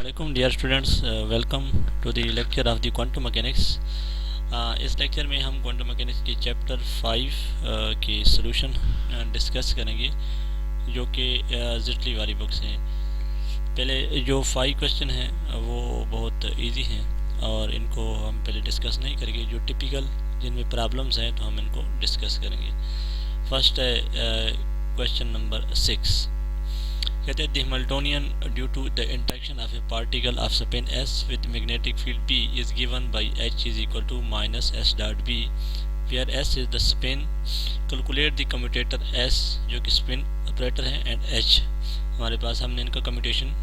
Assalamualaikum dear students, welcome to the lecture of the quantum mechanics. इस lecture में हम quantum mechanics के chapter 5 के सॉल्यूशन डिस्कस करेंगे जो कि जिटली वाली बुक्स हैं। पहले जो 5 क्वेश्चन हैं वो बहुत इजी हैं और इनको हम पहले डिस्कस नहीं करेंगे। जो टिपिकल जिनमें प्रॉब्लम्स हैं तो हम इनको डिस्कस करेंगे। फर्स्ट है क्वेश्चन नंबर 6। कहते हैं the Hamiltonian due to the interaction of a particle of spin s with magnetic field b is given by h is equal to minus s dot b where s is the spin. Calculate the commutator s जो कि spin operator है and h हमारे पास, हमने इनका commutation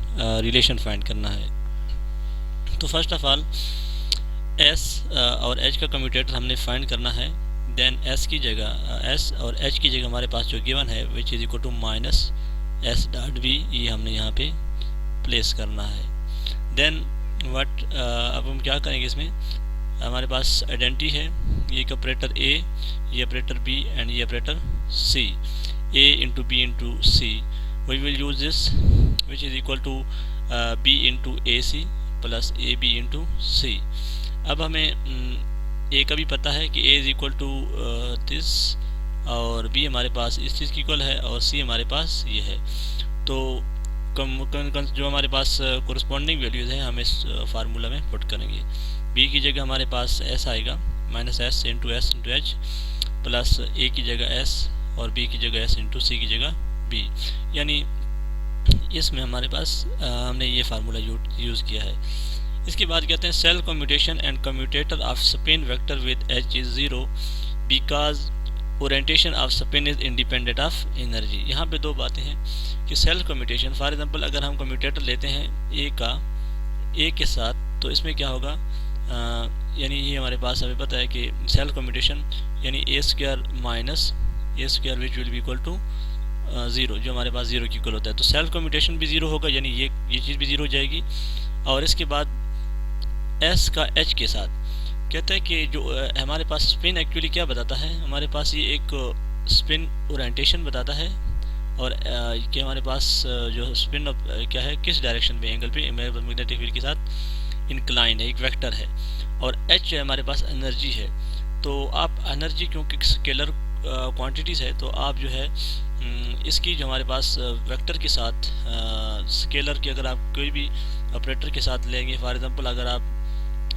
relation find करना है। तो first of all s और h का कम्यूटेटर हमने फाइंड करना है। देन s की जगह s और h की जगह हमारे पास जो गिवन है which is equal to minus S dot B, ये हमने यहाँ पे प्लेस करना है। देन व्हाट, अब हम क्या करेंगे, इसमें हमारे पास आइडेंटिटी है, ये ऑपरेटर ए, ये ऑपरेटर बी एंड ये operator C, A into B into C. We will use this which is equal to B into A C plus A B into C. अब हमें ए का भी पता है कि A is equal to this और b हमारे पास इस चीज़ की इक्वल है और c हमारे पास ये है। तो जो हमारे पास कोरिस्पॉन्डिंग वैल्यूज़ है हम इस फार्मूला में पुट करेंगे। b की जगह हमारे पास s आएगा, minus S into H plus a की जगह s और b की जगह s इंटू सी की जगह b, यानी इसमें हमारे पास हमने ये फार्मूला यूज़ किया है। इसके बाद कहते हैं self commutation and commutator of spin vector with h is 0 because orientation of spin is independent of energy. यहाँ पे दो बातें हैं कि सेल्फ कम्यूटेशन, फॉर एग्जांपल अगर हम कम्यूटेटर लेते हैं ए के साथ तो इसमें क्या होगा, यानी ये हमारे पास हमें पता है कि सेल्फ कम्यूटेशन यानी A square minus A square which will be equal to 0, जो हमारे पास 0 की इक्वल होता है। तो सेल्फ कम्यूटेशन भी 0 होगा, यानी ये चीज़ भी 0 हो जाएगी। और इसके बाद एस का एच के साथ कहते हैं कि जो हमारे पास स्पिन एक्चुअली क्या बताता है, हमारे पास ये एक स्पिन ओरिएंटेशन बताता है और कि हमारे पास जो स्पिन क्या है, किस डायरेक्शन में, एंगल पे मैग्नेटिक फील्ड के साथ इंक्लाइन है, एक वेक्टर है। और एच है हमारे पास एनर्जी है। तो आप एनर्जी क्योंकि स्केलर क्वांटिटीज़ है तो आप जो है इसकी जो हमारे पास वेक्टर के साथ स्केलर की अगर आप कोई भी ऑपरेटर के साथ लेंगे, फॉर एग्जांपल अगर आप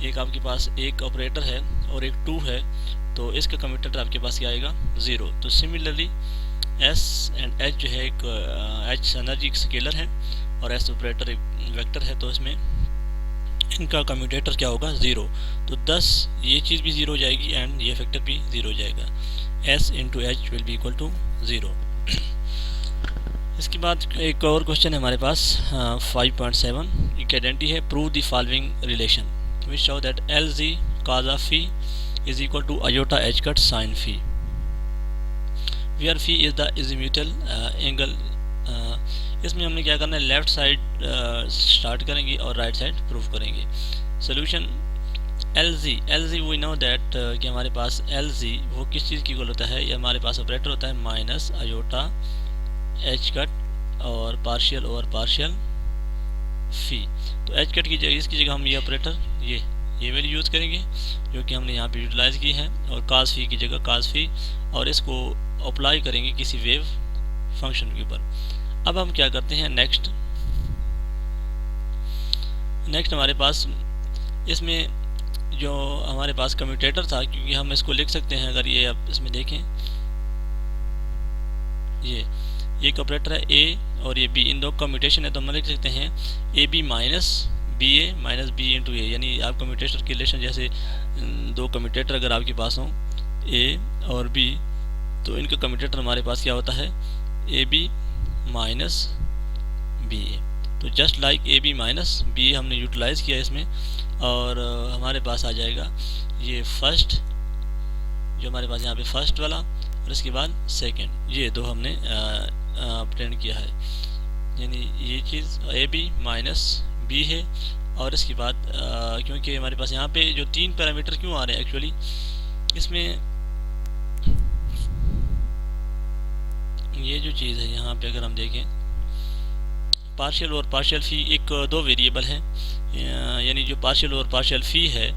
एक आपके पास एक ऑपरेटर है और एक 2 है तो इसका कम्यूटेटर आपके पास क्या आएगा, 0। तो सिमिलरली एस एंड एच जो है, एक एच एनर्जी स्केलर है और एस ऑपरेटर एक वेक्टर है, तो इसमें इनका कम्यूटेटर क्या होगा, 0। तो 10 ये चीज़ भी 0 हो जाएगी एंड ये फैक्टर भी 0 हो जाएगा। S into H will be equal to 0। इसके बाद एक और क्वेश्चन है हमारे पास 5.7, एक आइडेंटिटी है, prove the following relation which show that LZ cos of phi is equal to iota h cut sin phi where phi is the azimuthal angle। इसमें हमने क्या करना है, लेफ्ट साइड स्टार्ट करेंगे और राइट साइड प्रूव करेंगे। Solution LZ we know that कि हमारे पास LZ वो किस चीज़ की इक्वल होता है, ये हमारे पास ऑपरेटर होता है माइनस आयोटा h कट और पार्शियल ओवर पार्शियल फी। तो एच कट की जगह, इसकी जगह हम ये ऑपरेटर ये वैल्यू यूज़ करेंगे जो कि हमने यहाँ पे यूटिलाइज़ की है, और कास फी की जगह कास फी, और इसको अप्लाई करेंगे किसी वेव फंक्शन के ऊपर। अब हम क्या करते हैं, नेक्स्ट हमारे पास इसमें जो हमारे पास कम्यूटेटर था, क्योंकि हम इसको लिख सकते हैं, अगर ये अब इसमें देखें, ये एक ऑपरेटर है ए और ये बी, इन दो कम्यूटेशन है तो हम लिख सकते हैं A B minus B A minus B into A, यानी आप कम्यूटेटर की रिलेशन जैसे दो कम्यूटेटर अगर आपके पास हों ए और बी, तो इनका कम्यूटेटर हमारे पास क्या होता है, A B minus B A. तो just like A B minus B A हमने यूटिलाइज़ किया इसमें, और हमारे पास आ जाएगा ये फर्स्ट, जो हमारे पास यहाँ पे फर्स्ट वाला, और इसके बाद सेकेंड, ये दो हमने ऑब्टेन किया है, यानी ये चीज़ ए बी माइनस बी है। और इसके बाद क्योंकि हमारे पास यहाँ पे जो 3 पैरामीटर क्यों आ रहे हैं, एक्चुअली इसमें ये जो चीज़ है यहाँ पे अगर हम देखें पार्शियल और पार्शियल फ़ी एक दो वेरिएबल हैं, यानी जो पार्शियल और पार्शियल फ़ी है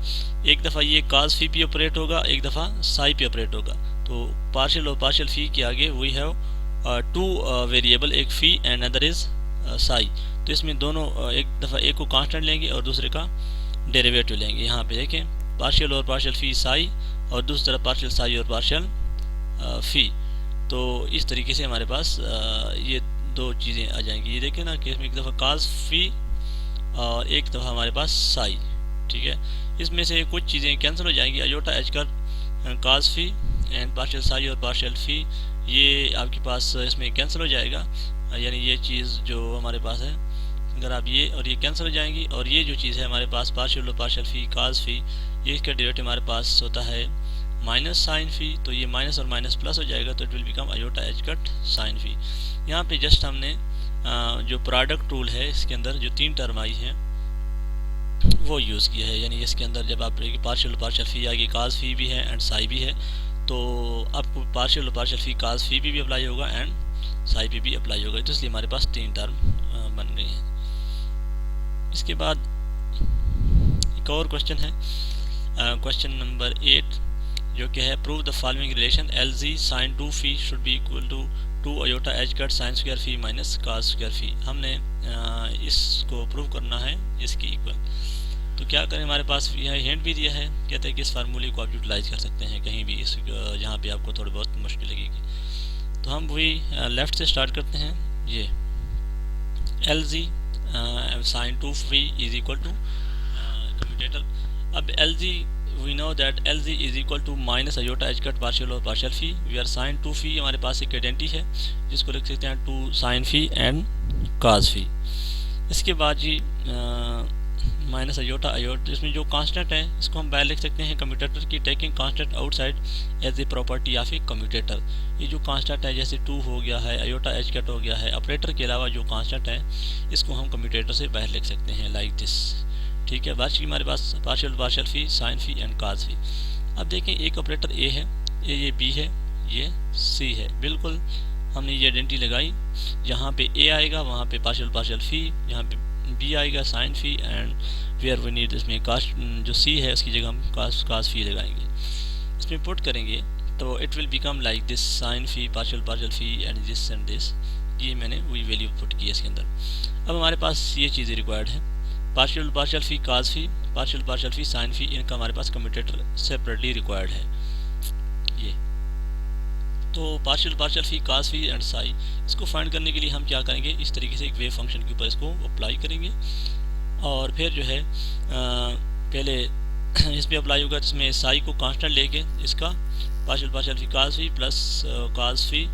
एक दफ़ा ये काज फ़ी पे ऑपरेट होगा, एक दफ़ा साई पे ऑपरेट होगा। तो पार्शियल और पार्शियल फ़ी के आगे वी हैव टू वेरिएबल, एक फ़ी एंड अदर इज़ साई। तो इसमें दोनों एक दफ़ा एक को कांस्टेंट लेंगे और दूसरे का डेरिवेटिव लेंगे। यहाँ पे देखें पार्शियल और पार्शियल फ़ी साई और दूसरी तरफ पार्शियल साई और पार्शियल फ़ी। तो इस तरीके से हमारे पास ये दो चीज़ें आ जाएंगी। ये देखें ना कि इसमें एक दफ़ा काज फ़ी और एक दफ़ा हमारे पास साई, ठीक है। इसमें से कुछ चीज़ें कैंसिल हो जाएंगी, अयोटा एच कर काज फ़ी एंड पार्शियल साई और पार्शियल फ़ी ये आपके पास इसमें कैंसिल हो जाएगा, यानी ये चीज़ जो हमारे पास है अगर आप ये और ये कैंसिल हो जाएंगी, और ये जो चीज़ है हमारे पास पार्शियल और पार्शियल फ़ी काज फ़ी ये इसका डेरिवेटिव हमारे पास होता है माइनस साइन फ़ी। तो ये माइनस और माइनस प्लस हो जाएगा, तो it will become iota H cut sine phi. यहाँ पे जस्ट हमने जो प्रोडक्ट रूल है इसके अंदर जो तीन टर्म आई हैं वो यूज़ किया है, यानी इसके अंदर जब आप पार्शियल फ़ी आगे काज फ़ी भी है एंड साई भी है, तो आपको पार्शियल और पार्शियल फ़ी काज फ़ी भी अप्लाई होगा एंड साई पे भी अप्लाई होगा। तो इसलिए हमारे पास तीन टर्म बन गई हैं। इसके बाद एक और क्वेश्चन है, क्वेश्चन नंबर 8, जो कि है prove the following relation L G sine 2 phi should be equal to 2 iota H cut sine square phi minus cos square phi. हमने इसको प्रूव करना है इसकी इक्वल। तो क्या करें, हमारे पास यहाँ हिंट भी दिया है, कहते हैं कि इस फार्मूले को आप यूटिलाइज कर सकते हैं कहीं भी इस जहाँ पे आपको थोड़ी बहुत मुश्किल लगेगी। तो हम वही लेफ़्ट से स्टार्ट करते हैं। ये L G sine 2 phi is equal to commutator. अब L G we know that LG is equal to minus iota H cut partial और partial phi. We are sine 2 phi हमारे पास एक आइडेंटिटी है जिसको लिख सकते हैं 2 साइन फ़ी एंड काज फ़ी। इसके बाद जी माइनस अयोटा इसमें जो कांस्टेंट है इसको हम बाहर लिख सकते हैं कम्यूटेटर की, taking constant outside as a property of a commutator. ये जो कांस्टेंट है जैसे 2 हो गया है, अयोटा एच कट हो गया है, ऑपरेटर के अलावा जो कांस्टेंट है इसको हम कम्यूटेटर से बाहर लिख सकते हैं लाइक दिस, ठीक है। बाकी हमारे पास partial phi sine phi and cos phi. अब देखें एक ऑपरेटर ए है, ये बी है, ये सी है। बिल्कुल हमने ये आइडेंटिटी लगाई, जहाँ पे ए आएगा वहाँ पे पार्शियल फ़ी, यहाँ पे बी आएगा sine phi and where we need इसमें कास्ट जो सी है उसकी जगह हम काज फ़ी लगाएंगे। इसमें पुट करेंगे तो it will become like this sine phi partial phi and this and this. ये मैंने वही वैल्यू पुट की है इसके अंदर। अब हमारे पास ये चीज़ें रिक्वायर्ड है, पार्शियल फ़ी काज फ़ी, पार्शियल फ़ी साइन फ़ी, इनका हमारे पास कम्यूटेटर सेपरेटली रिक्वायर्ड है। ये तो partial fee cause fee and Sai, इसको फाइंड करने के लिए हम क्या करेंगे, इस तरीके से एक वेव फंक्शन के ऊपर इसको अप्लाई करेंगे और फिर जो है पहले इस पर अप्लाई होगा जिसमें साई को कांस्टेंट लेके इसका पार्शियल फ़ी काज फ़ी प्लस काज फ़ी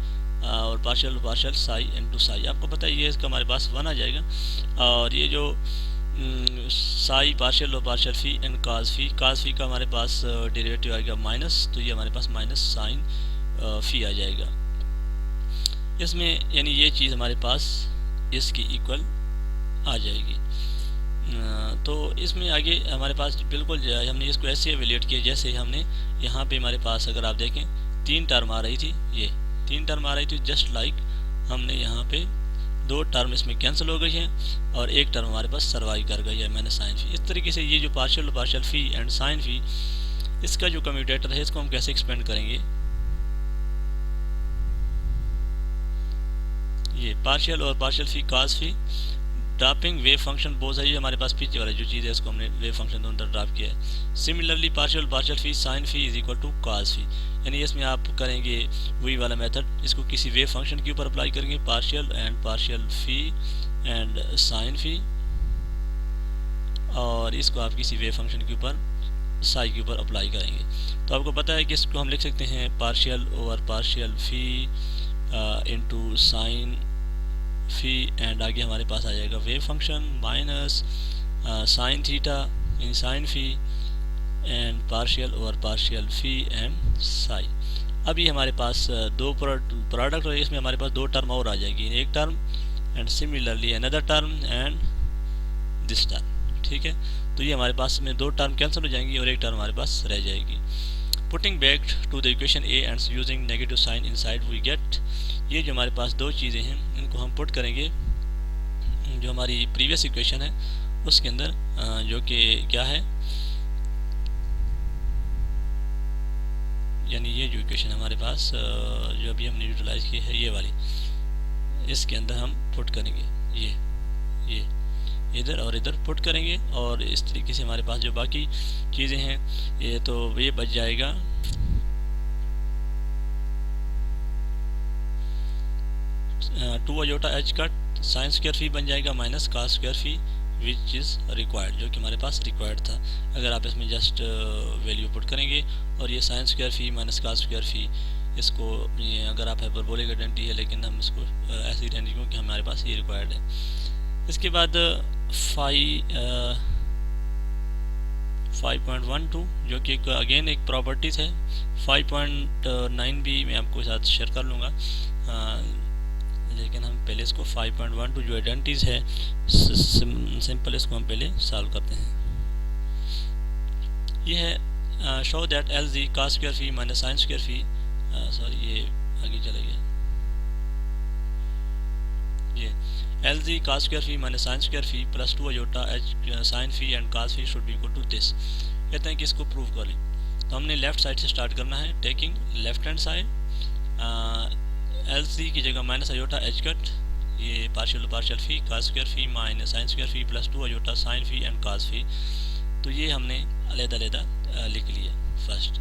और पार्शियल साई इनटू साई। आपको पता है ये इसका हमारे पास 1 आ जाएगा, और ये जो साई पार्शियल और पार्शियल फ़ी एंड काज फ़ी का हमारे पास डेरिवेटिव आएगा माइनस, तो ये हमारे पास माइनस साइन फ़ी आ जाएगा इसमें, यानी ये चीज़ हमारे पास इसकी इक्वल आ जाएगी। तो इसमें आगे हमारे पास बिल्कुल हमने इसको ऐसे एवेल्यूएट किया जैसे हमने यहाँ पे हमारे पास अगर आप देखें 3 टर्म आ रही थी, ये 3 टर्म आ रही थी, जस्ट लाइक हमने यहाँ पे 2 टर्म इसमें कैंसिल हो गई हैं और एक टर्म हमारे पास सर्वाइव कर गई है मैंने साइन फ़ी। इस तरीके से ये जो पार्शियल फ़ी एंड साइन फ़ी इसका जो कम्यूटेटर है इसको हम कैसे एक्सपेंड करेंगे, ये पार्शियल और पार्शियल फ़ी काज फ़ी ड्रापिंग वेव फंक्शन बोझ है, ये हमारे पास पीछे वाला जो चीज़ है इसको हमने वेव फंक्शन दोनों ड्राप किया है। Similarly partial phi sine phi is equal to cos phi, यानी इसमें आप करेंगे वही वाला मेथड, इसको किसी वेव फंक्शन के ऊपर अप्लाई करेंगे पार्शियल फ़ी एंड साइन फ़ी, और इसको आप किसी वेव फंक्शन के ऊपर साई के ऊपर अप्लाई करेंगे। तो आपको पता है कि इसको हम लिख सकते हैं partial over partial phi into sine phi and आगे हमारे पास आ जाएगा wave function minus sine theta in sine phi and partial over partial phi and psi. अभी हमारे पास 2 प्रोडक्ट है, इसमें हमारे पास 2 टर्म और आ जाएगी, एक term and similarly another term and this term, ठीक है। तो ये हमारे पास में 2 टर्म कैंसिल हो जाएंगी और एक टर्म हमारे पास रह जाएगी। Putting back to the equation A and using negative sign inside we get, ये जो हमारे पास 2 चीज़ें हैं इनको हम पुट करेंगे जो हमारी प्रीवियस इक्वेशन है उसके अंदर जो कि क्या है, यानी ये जो इक्वेशन हमारे पास जो अभी हमने यूटिलाइज की है ये वाली, इसके अंदर हम पुट करेंगे ये इधर और इधर पुट करेंगे, और इस तरीके से हमारे पास जो बाकी चीज़ें हैं ये तो ये बच जाएगा। टू अयोटा एच का साइन स्क्वायर फी बन जाएगा minus cos square phi which is required, जो कि हमारे पास रिक्वायर्ड था। अगर आप इसमें जस्ट वैल्यू पुट करेंगे और ये sign square phi minus cos square फी, इसको ये अगर आप हाइपरबोलिक आइडेंटिटी है लेकिन हम इसको ऐसी आइडेंटिटी क्योंकि हमारे पास ये रिक्वायर्ड है। इसके बाद 5.12 जो कि अगेन एक प्रॉपर्टीज़ है। 5.9 भी मैं आपको साथ शेयर कर लूँगा, लेकिन हम पहले इसको 5.12 जो आइडेंटिटीज़ है सिंपल इसको हम पहले सॉल्व करते हैं। ये है show that L G cos square phi minus sine square phi, sorry ये आगे चला गया, ये L G cos square phi minus sine square phi plus 2 iota H sine phi and cos phi should be equal to this. कहते हैं कि इसको prove कर लें, तो हमने लेफ्ट साइड से स्टार्ट करना है। Taking left hand side L C की जगह माइनस अयोटा एच कट, ये partial partial phi cos square phi minus sine square phi plus 2 iota sine phi and cos phi, तो ये हमने अलग-अलग लिख लिया फर्स्ट।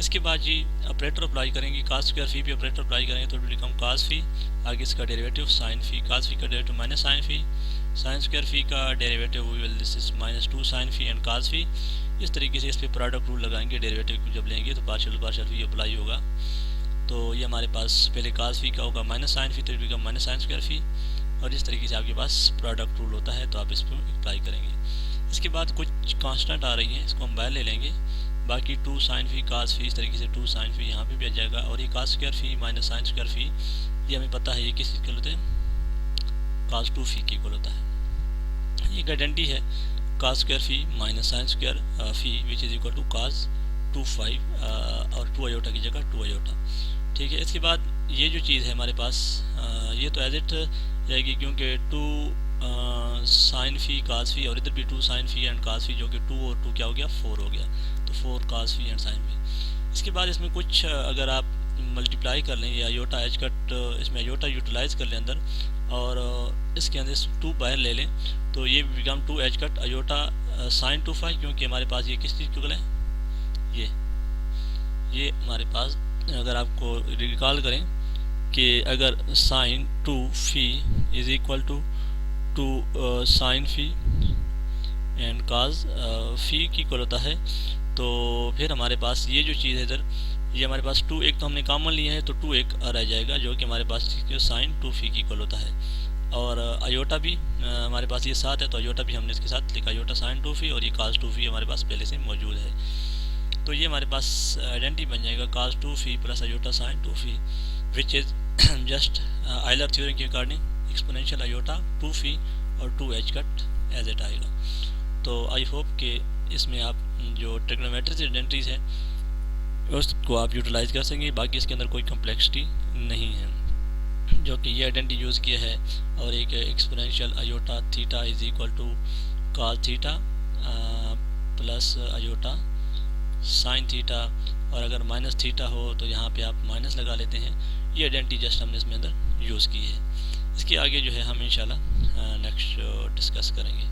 इसके बाद जी ऑपरेटर अप्लाई करेंगे, कास स्क्वायर फी पे ऑपरेटर अप्लाई करेंगे तो बिकम कास फी, आगे इसका डेरिवेटिव साइन फी, कास फी का derivative minus sine phi, sine square phi का derivative will this is minus 2 sine phi and cos phi. इस तरीके से इस पर प्रोडक्ट रूल लगाएंगे, डेरिवेटिव को जब लेंगे तो पार्शियल पार्शियल फी अप्लाई होगा, तो ये हमारे पास पहले कास फी का होगा माइनस साइन फी तो बिकम माइनस साइन स्क्वायर फी, और इस तरीके से आपके पास प्रोडक्ट रूल होता है तो आप इसको अप्लाई करेंगे। इसके बाद कुछ कांस्टेंट आ रही है, इसको हम बाहर ले लेंगे, बाकी 2 साइन फी कास फी, इस तरीके से 2 साइन फी यहाँ पे भी आ जाएगा, और ये कास square phi minus sine square फी ये हमें पता है ये किस इक्वल होता है, कास 2 फी के इक्वल होता है। ये आइडेंटिटी है cos square phi minus sine square phi which is equal to cos 2 5 और 2 अयोटा की जगह 2 अयोटा, ठीक है। इसके बाद ये जो चीज़ है हमारे पास ये तो एज इट रहेगी क्योंकि 2 साइन फी कास फी और इधर भी 2 साइन फी एंड कास फी, जो कि 2 और 2 क्या हो गया 4 हो गया, तो 4 कास फी एंड साइन फी। इसके बाद इसमें कुछ अगर आप मल्टीप्लाई कर लें या अयोटा एच कट, इसमें अयोटा यूटिलाइज कर लें अंदर और इसके अंदर 2 बाहर ले लें तो ये become 2 H cut iota sine 2 phi, क्योंकि हमारे पास ये किस चीज़ के है, ये हमारे पास अगर आपको रिकॉल करें कि अगर sine 2 phi is equal to 2 sine phi and cos phi की इक्वल होता है, तो फिर हमारे पास ये जो चीज़ है इधर ये हमारे पास 2 एक तो हमने कॉमन लिया है तो 2 एक रह जाएगा, जो कि हमारे पास साइन 2 फी की इक्वल होता है, और अयोटा भी हमारे पास ये 7 है तो अयोटा भी हमने इसके साथ लिखा अयोटा साइन 2 फी, और ये काज 2 फी हमारे पास पहले से मौजूद है, तो ये हमारे पास आइडेंटिटी बन जाएगा काज 2 फी plus iota sine 2 fee which is just Euler theorem के अकॉर्डिंग एक्सपोनेंशियल अयोटा 2 फी और 2 एच कट एज इट आएगा। तो आई होप कि इसमें आप जो ट्रिग्नोमेट्रिक आइडेंटिटीज़ है उसको आप यूटिलाइज कर सकेंगे, बाकी इसके अंदर कोई कम्प्लेक्सिटी नहीं है, जो कि ये आइडेंटिटी यूज़ किया है, और एक exponential iota theta is equal to cos theta plus iota sine theta, और अगर माइनस थीटा हो तो यहाँ पे आप माइनस लगा लेते हैं। ये आइडेंटिटी जस्ट हमने इसमें अंदर यूज़ की है। इसके आगे जो है हम इंशाल्लाह नेक्स्ट डिस्कस करेंगे।